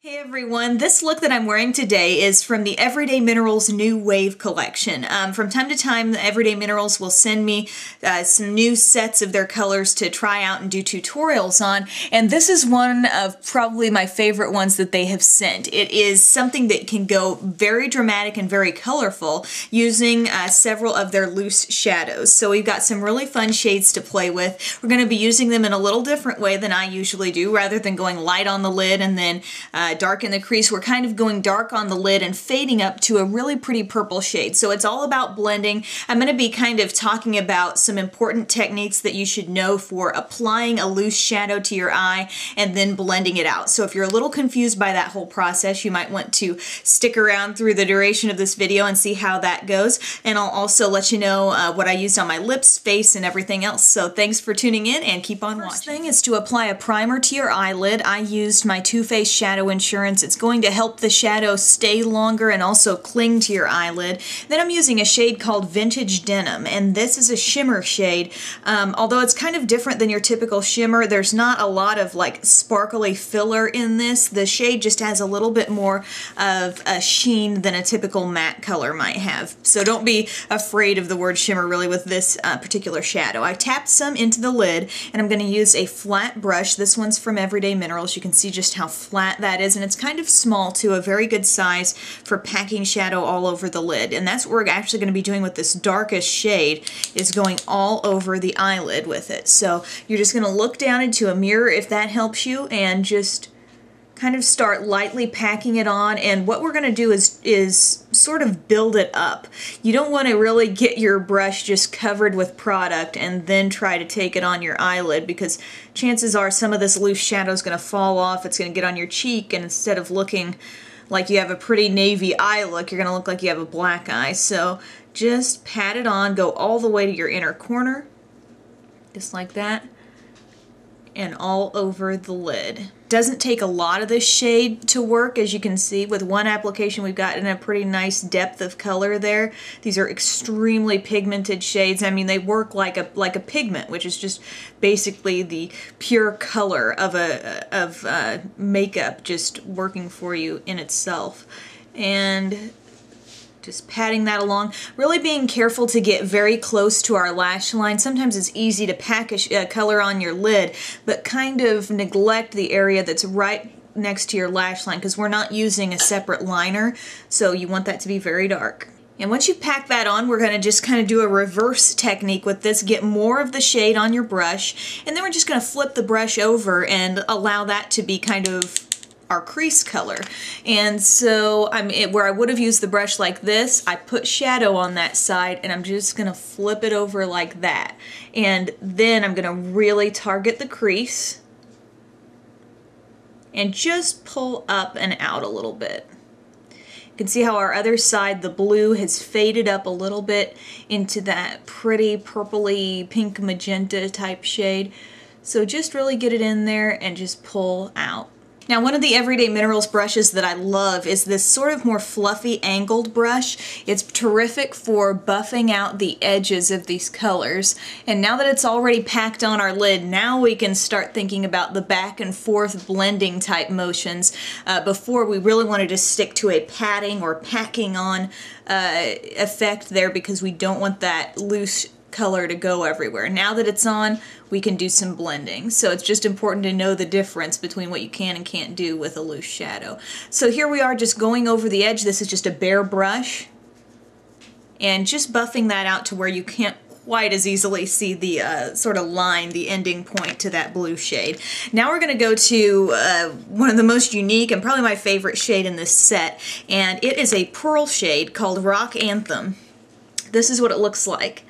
Hey everyone, this look that I'm wearing today is from the Everyday Minerals New Wave collection. From time to time, the Everyday Minerals will send me some new sets of their colors to try out and do tutorials on, and this is one of probably my favorite ones that they have sent. It is something that can go very dramatic and very colorful using several of their loose shadows. So we've got some really fun shades to play with. We're going to be using them in a little different way than I usually do. Rather than going light on the lid and then dark in the crease, we're kind of going dark on the lid and fading up to a really pretty purple shade. So it's all about blending. I'm going to be kind of talking about some important techniques that you should know for applying a loose shadow to your eye and then blending it out. So if you're a little confused by that whole process, you might want to stick around through the duration of this video and see how that goes. And I'll also let you know what I used on my lips, face, and everything else. So thanks for tuning in and keep on watching. First thing is to apply a primer to your eyelid. I used my Too Faced Shadow Insurance. It's going to help the shadow stay longer and also cling to your eyelid. Then I'm using a shade called Vintage Denim, and this is a shimmer shade. Although it's kind of different than your typical shimmer, there's not a lot of like sparkly filler in this. The shade just has a little bit more of a sheen than a typical matte color might have. So don't be afraid of the word shimmer really with this particular shadow. I tapped some into the lid, and I'm going to use a flat brush. This one's from Everyday Minerals. You can see just how flat that is, and it's kind of small too, a very good size for packing shadow all over the lid. And that's what we're actually going to be doing with this darkest shade, is going all over the eyelid with it. So you're just going to look down into a mirror if that helps you, and just kind of start lightly packing it on. And what we're going to do is sort of build it up. You don't want to really get your brush just covered with product and then try to take it on your eyelid, because chances are some of this loose shadow is going to fall off. It's going to get on your cheek, and instead of looking like you have a pretty navy eye look, you're going to look like you have a black eye. So just pat it on, go all the way to your inner corner, just like that, and all over the lid. Doesn't take a lot of this shade to work. As you can see, with one application we've gotten a pretty nice depth of color there. These are extremely pigmented shades. I mean, they work like a pigment, which is just basically the pure color of makeup just working for you in itself. And just patting that along, really being careful to get very close to our lash line. Sometimes it's easy to pack a color on your lid, but kind of neglect the area that's right next to your lash line, because we're not using a separate liner, so you want that to be very dark. And once you pack that on, we're going to just kind of do a reverse technique with this, get more of the shade on your brush, and then we're just going to flip the brush over and allow that to be kind of our crease color. And so where I would have used the brush like this, I put shadow on that side, and I'm just going to flip it over like that. And then I'm going to really target the crease and just pull up and out a little bit. You can see how our other side, the blue, has faded up a little bit into that pretty purpley pink magenta type shade. So just really get it in there and just pull out. Now, one of the Everyday Minerals brushes that I love is this sort of more fluffy angled brush. It's terrific for buffing out the edges of these colors. And now that it's already packed on our lid, now we can start thinking about the back and forth blending type motions. Before, we really wanted to stick to a patting or packing on effect there, because we don't want that loose color to go everywhere. Now that it's on, we can do some blending. So it's just important to know the difference between what you can and can't do with a loose shadow. So here we are, just going over the edge. This is just a bare brush, and just buffing that out to where you can't quite as easily see the sort of line, the ending point to that blue shade. Now we're going to go to one of the most unique and probably my favorite shade in this set, and it is a pearl shade called Rock Anthem. This is what it looks like.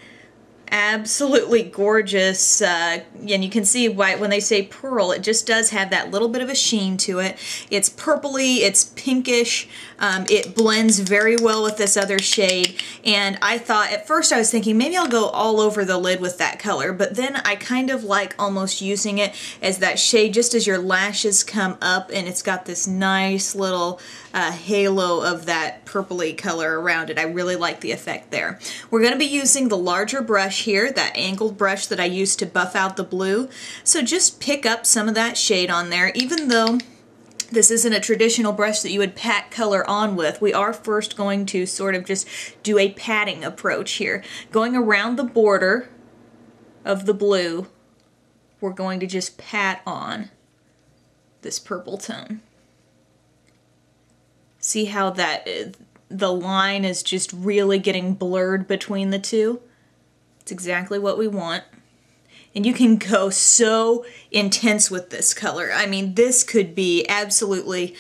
Absolutely gorgeous, and you can see why when they say pearl, it just does have that little bit of a sheen to it. It's purpley, it's pinkish, it blends very well with this other shade, and I thought, at first I was thinking maybe I'll go all over the lid with that color, but then I kind of like almost using it as that shade just as your lashes come up, and it's got this nice little halo of that purpley color around it. I really like the effect there. We're going to be using the larger brush here, that angled brush that I used to buff out the blue. So just pick up some of that shade on there, even though This isn't a traditional brush that you would pat color on with. We are first going to sort of just do a patting approach here. Going around the border of the blue, we're going to just pat on this purple tone. See how that the line is just really getting blurred between the two? It's exactly what we want. And you can go so intense with this color. I mean, this could be absolutely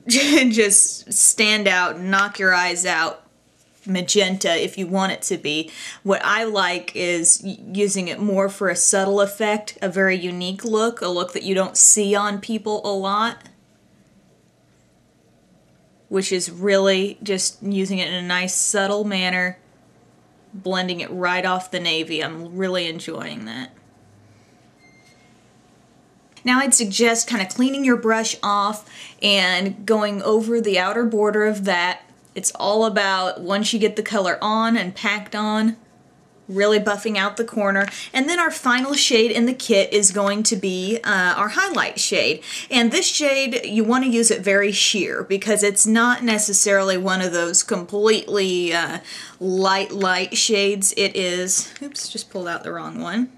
just stand out, knock your eyes out magenta if you want it to be. What I like is using it more for a subtle effect, a very unique look, a look that you don't see on people a lot, which is really just using it in a nice subtle manner, blending it right off the navy. I'm really enjoying that. Now I'd suggest kind of cleaning your brush off and going over the outer border of that. It's all about, once you get the color on and packed on, really buffing out the corner. And then our final shade in the kit is going to be our highlight shade. And this shade, you want to use it very sheer because it's not necessarily one of those completely light shades. It is, oops, just pulled out the wrong one.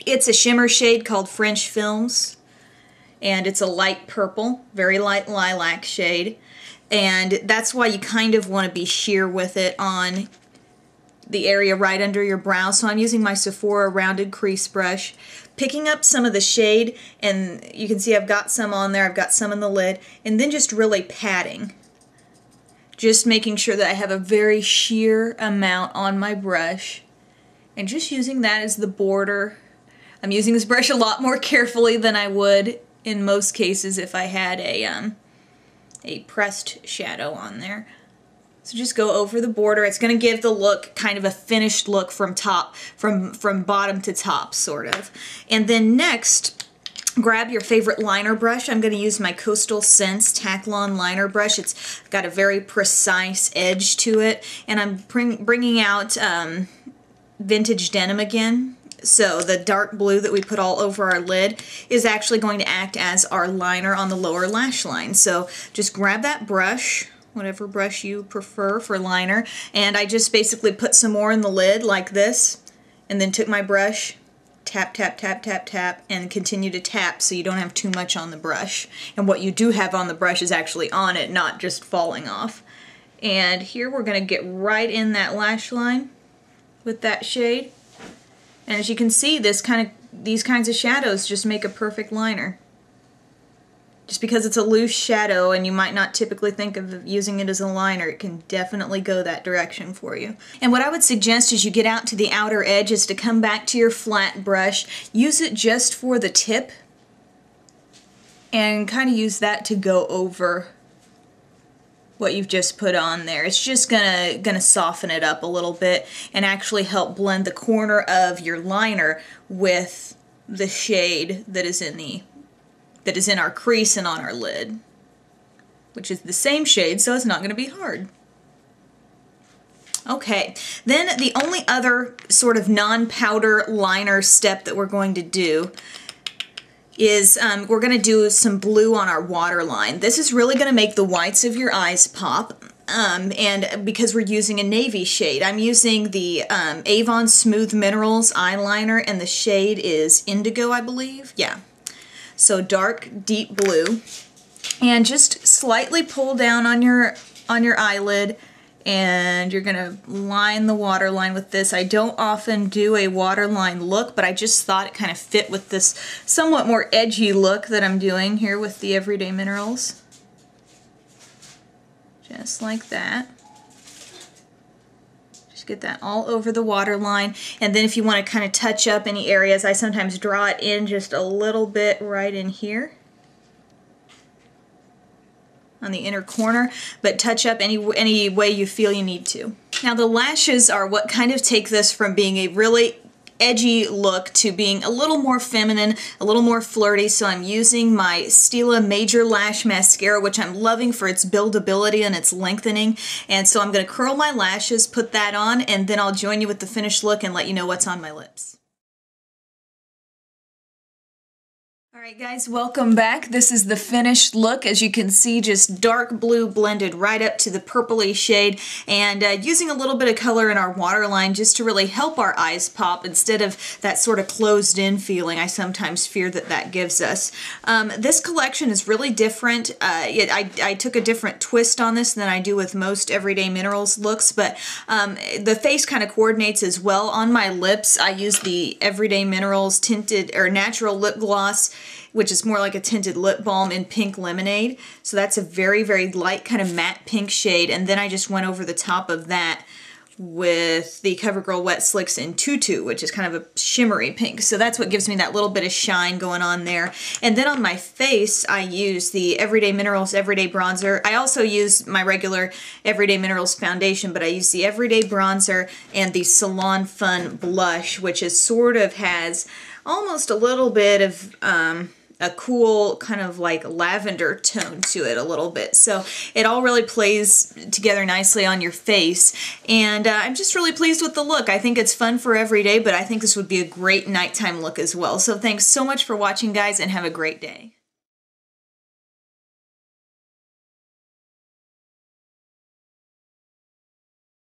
It's a shimmer shade called French Films, and it's a light purple, very light lilac shade. And that's why you kind of want to be sheer with it on the area right under your brow. So I'm using my Sephora rounded crease brush, picking up some of the shade, and you can see I've got some on there, I've got some in the lid, and then just really patting. Just making sure that I have a very sheer amount on my brush, and just using that as the border. I'm using this brush a lot more carefully than I would in most cases if I had a pressed shadow on there. So just go over the border. It's going to give the look kind of a finished look from top, from bottom to top, sort of. And then next, grab your favorite liner brush. I'm going to use my Coastal Scents Taklon liner brush. It's got a very precise edge to it. And I'm bringing out Vintage Denim again. So the dark blue that we put all over our lid is actually going to act as our liner on the lower lash line. So just grab that brush, whatever brush you prefer for liner, and I just basically put some more in the lid like this, and then took my brush, tap, tap, tap, tap, tap, and continue to tap so you don't have too much on the brush. And what you do have on the brush is actually on it, not just falling off. And here we're going to get right in that lash line with that shade. And as you can see, these kinds of shadows just make a perfect liner. Just because it's a loose shadow and you might not typically think of using it as a liner, it can definitely go that direction for you. And what I would suggest as you get out to the outer edge is to come back to your flat brush, use it just for the tip, and kind of use that to go over what you've just put on there. It's just gonna soften it up a little bit and actually help blend the corner of your liner with the shade that is in our crease and on our lid, which is the same shade, so it's not going to be hard. Okay, then the only other sort of non-powder liner step that we're going to do is we're going to do some blue on our waterline. This is really going to make the whites of your eyes pop, and because we're using a navy shade. I'm using the Avon Smooth Minerals eyeliner, and the shade is Indigo, I believe. Yeah. So dark, deep blue, and just slightly pull down on your eyelid, and you're gonna line the waterline with this. I don't often do a waterline look, but I just thought it kind of fit with this somewhat more edgy look that I'm doing here with the Everyday Minerals. Just like that. Get that all over the waterline, and then if you want to kind of touch up any areas, I sometimes draw it in just a little bit right in here on the inner corner, but touch up any way you feel you need to. Now the lashes are what kind of take this from being a really edgy look to being a little more feminine, a little more flirty. So I'm using my Stila Major Lash Mascara, which I'm loving for its buildability and its lengthening. And so I'm going to curl my lashes, put that on, and then I'll join you with the finished look and let you know what's on my lips. Alright guys, welcome back. This is the finished look. As you can see, just dark blue blended right up to the purpley shade, and using a little bit of color in our waterline just to really help our eyes pop instead of that sort of closed in feeling I sometimes fear that gives us. This collection is really different. I took a different twist on this than I do with most Everyday Minerals looks, but the face kind of coordinates as well. On my lips, I use the Everyday Minerals tinted or natural lip gloss, which is more like a tinted lip balm in Pink Lemonade. So that's a very, very light kind of matte pink shade. And then I just went over the top of that with the CoverGirl Wetslicks in TuTu, which is kind of a shimmery pink. So that's what gives me that little bit of shine going on there. And then on my face, I use the Everyday Minerals Everyday Bronzer. I also use my regular Everyday Minerals foundation, but I use the Everyday Bronzer and the Salon Fun Blush, which is sort of has almost a little bit of a cool kind of like lavender tone to it a little bit. So it all really plays together nicely on your face, and I'm just really pleased with the look. I think it's fun for every day, but I think this would be a great nighttime look as well. So thanks so much for watching, guys, and have a great day.